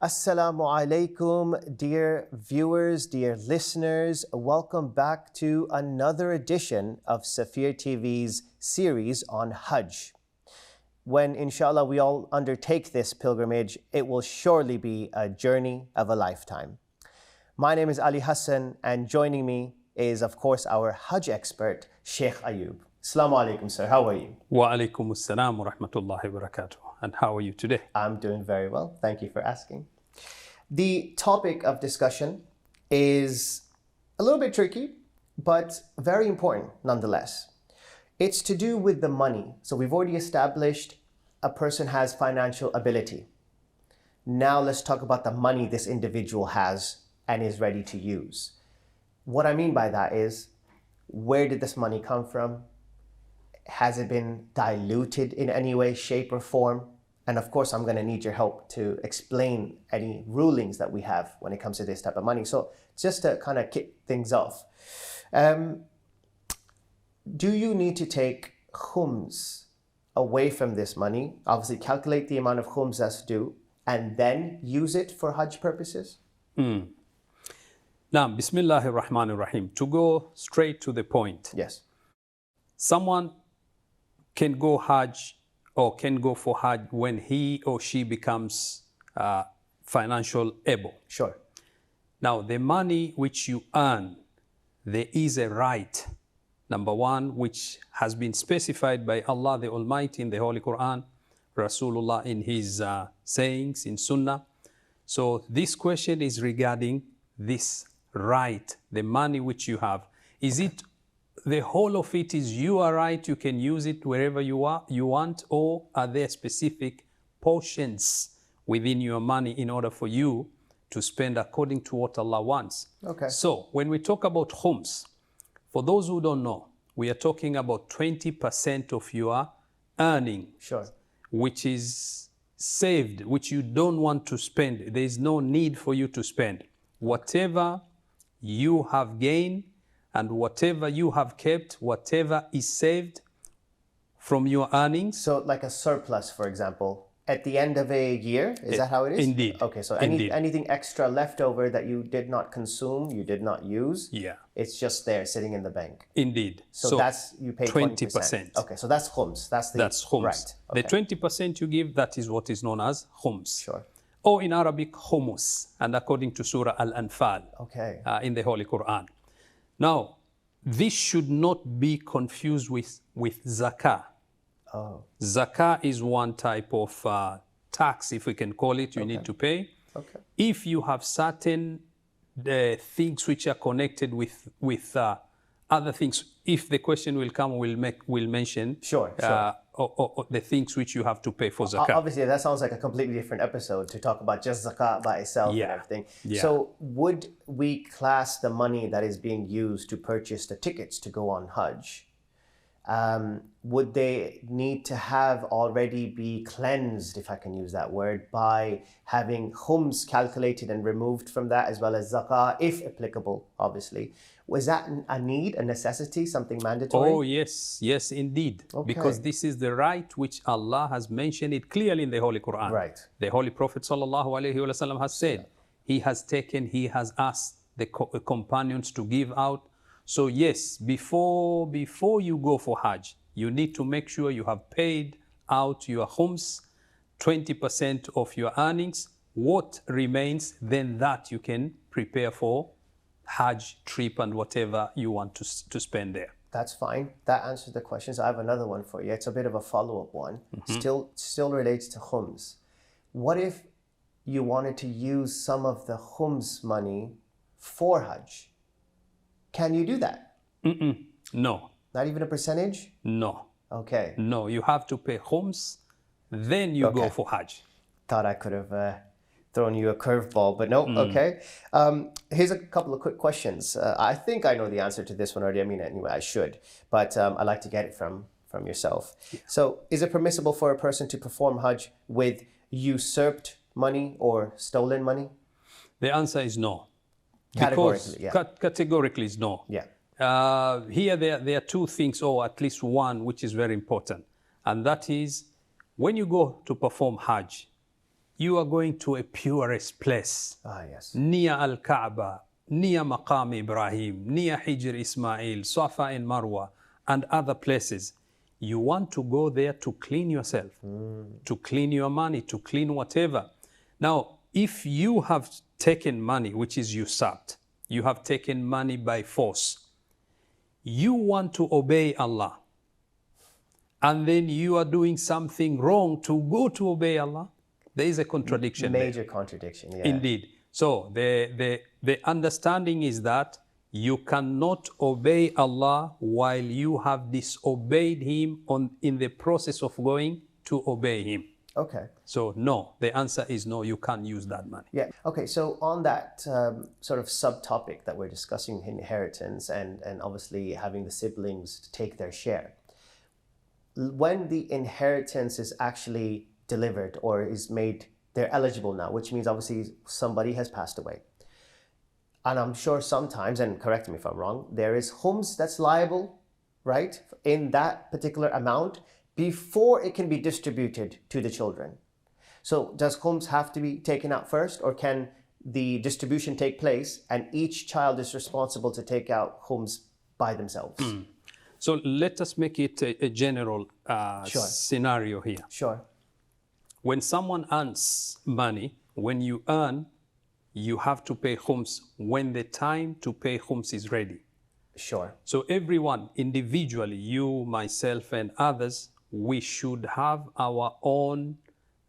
Assalamu alaikum, dear viewers, dear listeners. Welcome back to another edition of Safir TV's series on Hajj. When inshallah we all undertake this pilgrimage, it will surely be a journey of a lifetime. My name is Ali Hassan, and joining me is, of course, our Hajj expert, Sheikh Ayoub. Assalamu alaikum, sir. How are you? Wa alaikum assalam wa rahmatullahi wa barakatuh. And how are you today? I'm doing very well. Thank you for asking. The topic of discussion is a little bit tricky, but very important nonetheless. It's to do with the money. So we've already established a person has financial ability. Now let's talk about the money this individual has and is ready to use. What I mean by that is, where did this money come from? Has it been diluted in any way, shape, or form? And of course, I'm going to need your help to explain any rulings that we have when it comes to this type of money. So just to kind of kick things off, do you need to take khums away from this money? Obviously, calculate the amount of khums that's due and then use it for Hajj purposes? Now, Bismillahir Rahmanir Rahim. To go straight to the point. Yes. Someone can go Hajj or can go for Hajj when he or she becomes financial able. Sure. Now, the money which you earn, there is a right, number one, which has been specified by Allah the Almighty in the Holy Quran, Rasulullah in his sayings in Sunnah. So this question is regarding this right, the money which you have. Is it the whole of it is your right, you can use it wherever you want, or are there specific portions within your money in order for you to spend according to what Allah wants? Okay. So when we talk about khums, for those who don't know, we are talking about 20% of your earning, Sure. which is saved, which you don't want to spend. There is no need for you to spend. Whatever you have gained and whatever you have kept, whatever is saved from your earnings. So like a surplus, for example, at the end of a year, is that how it is? Indeed. Okay, so Indeed. anything extra left over that you did not consume, you did not use, Yeah. it's just there sitting in the bank. Indeed. So that's, you pay 20%. 20%. Okay, so that's khums. That's khums. Right. Okay. The 20% you give, that is what is known as khums. Sure. Or in Arabic, humus, and according to Surah Al-Anfal Okay. in the Holy Quran. Now, this should not be confused with zakah. Oh. Zakah is one type of tax, if we can call it, you need to pay. Okay. If you have certain things which are connected with other things, if the question will come, we'll mention Sure. or the things which you have to pay for zakah. Obviously, that sounds like a completely different episode to talk about just zakat by itself and everything. Yeah. So would we class the money that is being used to purchase the tickets to go on Hajj, would they need to have already be cleansed, if I can use that word, by having khums calculated and removed from that, as well as zakah, if applicable, obviously? Was that a need, a necessity, something mandatory? Oh, yes, yes, indeed. Okay. Because this is the right which Allah has mentioned it clearly in the Holy Quran. Right. The Holy Prophet ﷺ has said, he has asked the companions to give out. So yes, before you go for Hajj, you need to make sure you have paid out your khums, 20% of your earnings. What remains, then that you can prepare for Hajj trip and whatever you want to spend there. That's fine. That answers the questions. I have another one for you. It's a bit of a follow-up one. Still relates to khums. What if you wanted to use some of the khums money for Hajj? Can you do that? No. Not even a percentage? No. Okay. No, you have to pay khums, then you go for Hajj. Thought I could have thrown you a curveball, but no. Okay. Here's a couple of quick questions. I think I know the answer to this one already. I mean, anyway, I should, but I'd like to get it from yourself. Yeah. So is it permissible for a person to perform Hajj with usurped money or stolen money? The answer is no. Categorically, categorically is no. Yeah. Here there are two things, or at least one, which is very important. And that is, when you go to perform Hajj, you are going to a purest place. Ah, yes. Near Al-Kaaba, near Maqam Ibrahim, near Hijr Ismail, Safa and Marwa, and other places. You want to go there to clean yourself, to clean your money, to clean whatever. Now, if you have taken money, which is usurped, you have taken money by force, you want to obey Allah, and then you are doing something wrong to go to obey Allah, there is a contradiction. Major contradiction, yeah. Indeed. So the understanding is that you cannot obey Allah while you have disobeyed Him in the process of going to obey Him. Okay. So no, the answer is no, you can't use that money. Yeah. Okay. So on that sort of subtopic that we're discussing, inheritance and obviously having the siblings take their share, when the inheritance is actually delivered or is made, they're eligible now, which means obviously somebody has passed away. And I'm sure sometimes, and correct me if I'm wrong, there is khums that's liable, right, in that particular amount before it can be distributed to the children. So does khums have to be taken out first, or can the distribution take place and each child is responsible to take out khums by themselves? So let us make it a general scenario here. Sure. When someone earns money, when you earn, you have to pay khums when the time to pay khums is ready. Sure. So everyone, individually, you, myself, and others, we should have our own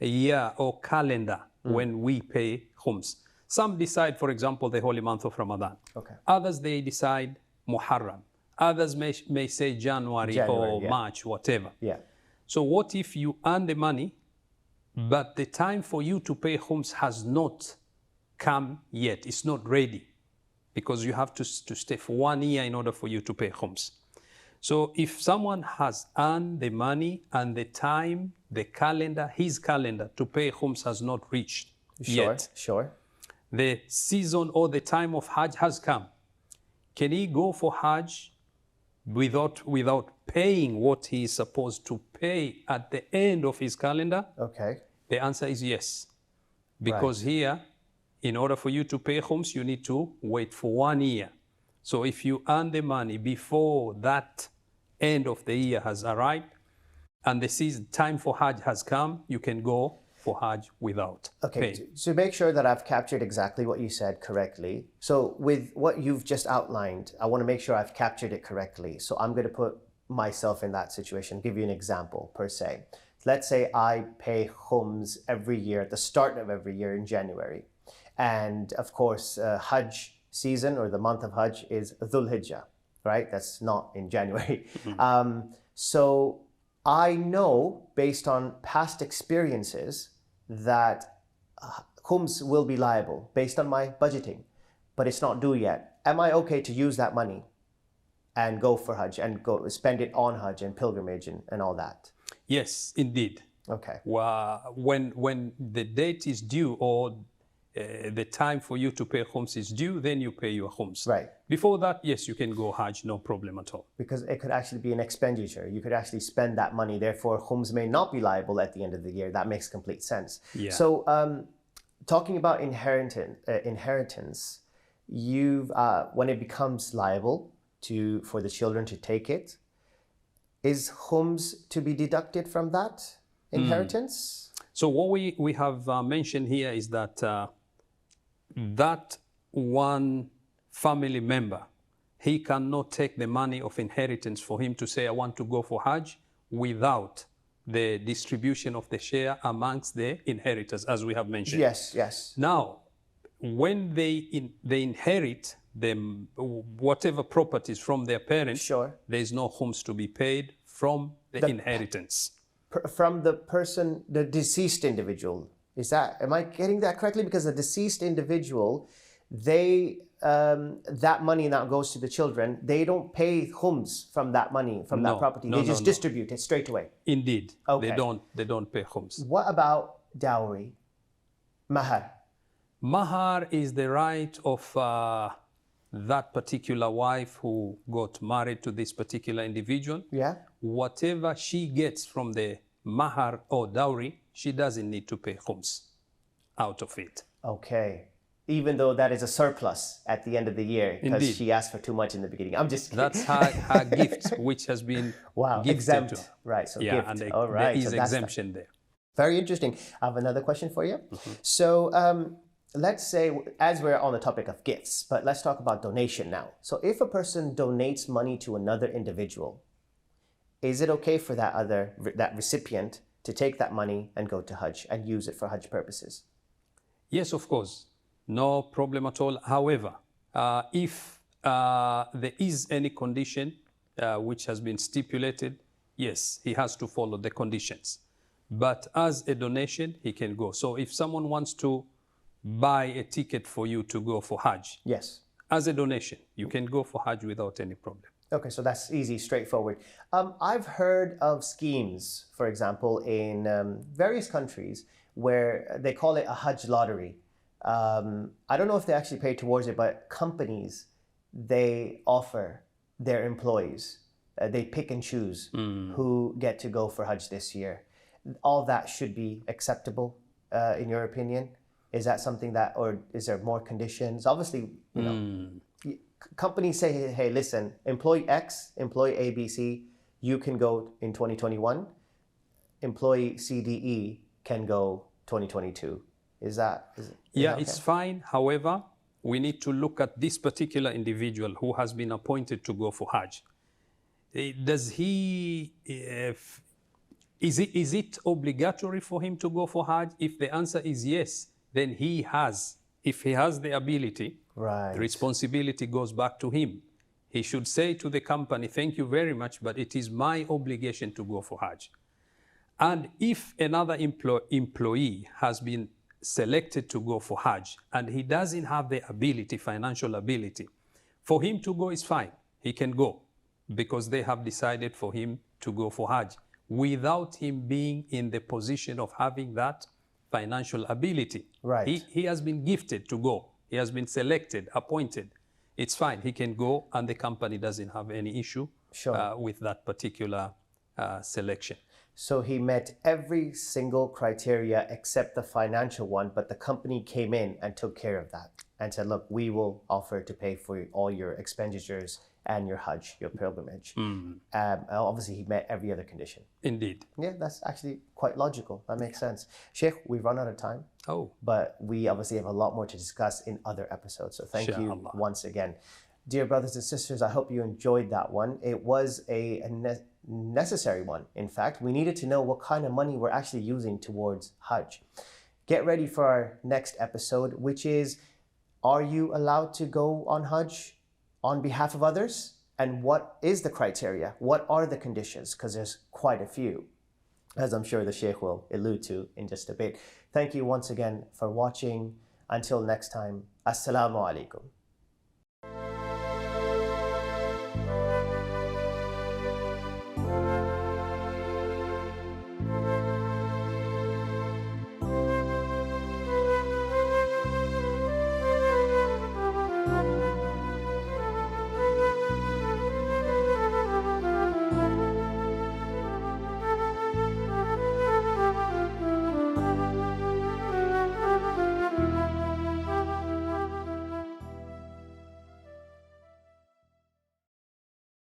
year or calendar when we pay khums. Some decide, for example, the holy month of Ramadan. Okay. Others, they decide Muharram. Others may say January or March, whatever. Yeah. So what if you earn the money, but the time for you to pay khums has not come yet? It's not ready, because you have to stay for 1 year in order for you to pay khums. So if someone has earned the money and the time, the calendar, his calendar to pay khums has not reached yet, Sure. the season or the time of Hajj has come, can he go for Hajj without paying what he is supposed to pay at the end of his calendar? Okay. The answer is yes. Because here, in order for you to pay khums, you need to wait for 1 year. So if you earn the money before that end of the year has arrived and the season time for Hajj has come, you can go for Hajj without paying. To make sure that I've captured exactly what you said correctly. So with what you've just outlined, I want to make sure I've captured it correctly. So I'm going to put myself in that situation, give you an example per se. Let's say I pay khums every year at the start of every year in January. And of course, Hajj season or the month of Hajj is Dhul Hijjah, right? That's not in January. So I know based on past experiences that khums will be liable based on my budgeting, but it's not due yet. Am I okay to use that money and go for Hajj and go spend it on Hajj and pilgrimage and all that? Yes, indeed. Okay. When the date is due or the time for you to pay khums is due, then you pay your khums. Right. Before that, yes, you can go Hajj, no problem at all. Because it could actually be an expenditure. You could actually spend that money. Therefore, khums may not be liable at the end of the year. That makes complete sense. Yeah. So talking about inheritance, you've when it becomes liable for the children to take it, is khums to be deducted from that inheritance? So what we have mentioned here is that that one family member, he cannot take the money of inheritance for him to say, I want to go for Hajj, without the distribution of the share amongst the inheritors, as we have mentioned. Yes, yes. Now, when they inherit whatever properties from their parents, there is no khums to be paid from the inheritance. From the person, the deceased individual. Am I getting that correctly? Because the deceased individual, that money now goes to the children. They don't pay khums from that money, from that property. They just distribute it straight away. Indeed. Okay. They don't pay khums. What about dowry? Mahar. Mahar is the right of that particular wife who got married to this particular individual. Yeah. Whatever she gets from the mahar or dowry, she doesn't need to pay khums. out of it. Okay. Even though that is a surplus at the end of the year because Indeed. she asked for too much in the beginning. I'm just kidding. That's her gift, which has been Wow, gifted exempt. to her. Right, so Yeah, gift. and All right. there is so that's exemption there. very interesting. I have another question for you. So let's say, as we're on the topic of gifts, but let's talk about donation now. So if a person donates money to another individual, is it okay for that recipient to take that money and go to Hajj and use it for Hajj purposes? Yes, of course. No problem at all. However, if there is any condition which has been stipulated, yes, he has to follow the conditions. But as a donation, he can go. So if someone wants to buy a ticket for you to go for Hajj, Yes. as a donation, you can go for Hajj without any problem. Okay, so that's easy, straightforward. I've heard of schemes, for example, in various countries where they call it a Hajj lottery. I don't know if they actually pay towards it, but companies, they offer their employees, they pick and choose who get to go for Hajj this year. All that should be acceptable, in your opinion? Is that something that, or is there more conditions? Obviously, you know, companies say, hey, listen, employee X, employee A, B, C, you can go in 2021. Employee C, D, E can go 2022. Is that okay? It's fine. However, we need to look at this particular individual who has been appointed to go for Hajj. Does he, is it obligatory for him to go for Hajj? If the answer is yes, then if he has the ability, Right. the responsibility goes back to him. He should say to the company, thank you very much, but it is my obligation to go for Hajj. And if another employee has been selected to go for Hajj and he doesn't have the ability, financial ability, for him to go is fine. He can go because they have decided for him to go for Hajj without him being in the position of having that financial ability. Right. He has been gifted to go. He has been selected, appointed. It's fine. He can go and the company doesn't have any issue with that particular selection. So he met every single criteria except the financial one, but the company came in and took care of that and said, look, we will offer to pay for all your expenditures and your Hajj, your pilgrimage. Obviously, he met every other condition. Indeed. Yeah, that's actually quite logical. That makes sense. Sheikh, we've run out of time. Oh. But we obviously have a lot more to discuss in other episodes. So thank you once again. Dear brothers and sisters, I hope you enjoyed that one. It was a necessary one. In fact, we needed to know what kind of money we're actually using towards Hajj. Get ready for our next episode, which is, are you allowed to go on Hajj on behalf of others? And what is the criteria? What are the conditions? Because there's quite a few, as I'm sure the Sheikh will allude to in just a bit. Thank you once again for watching. Until next time, Assalamu alaikum.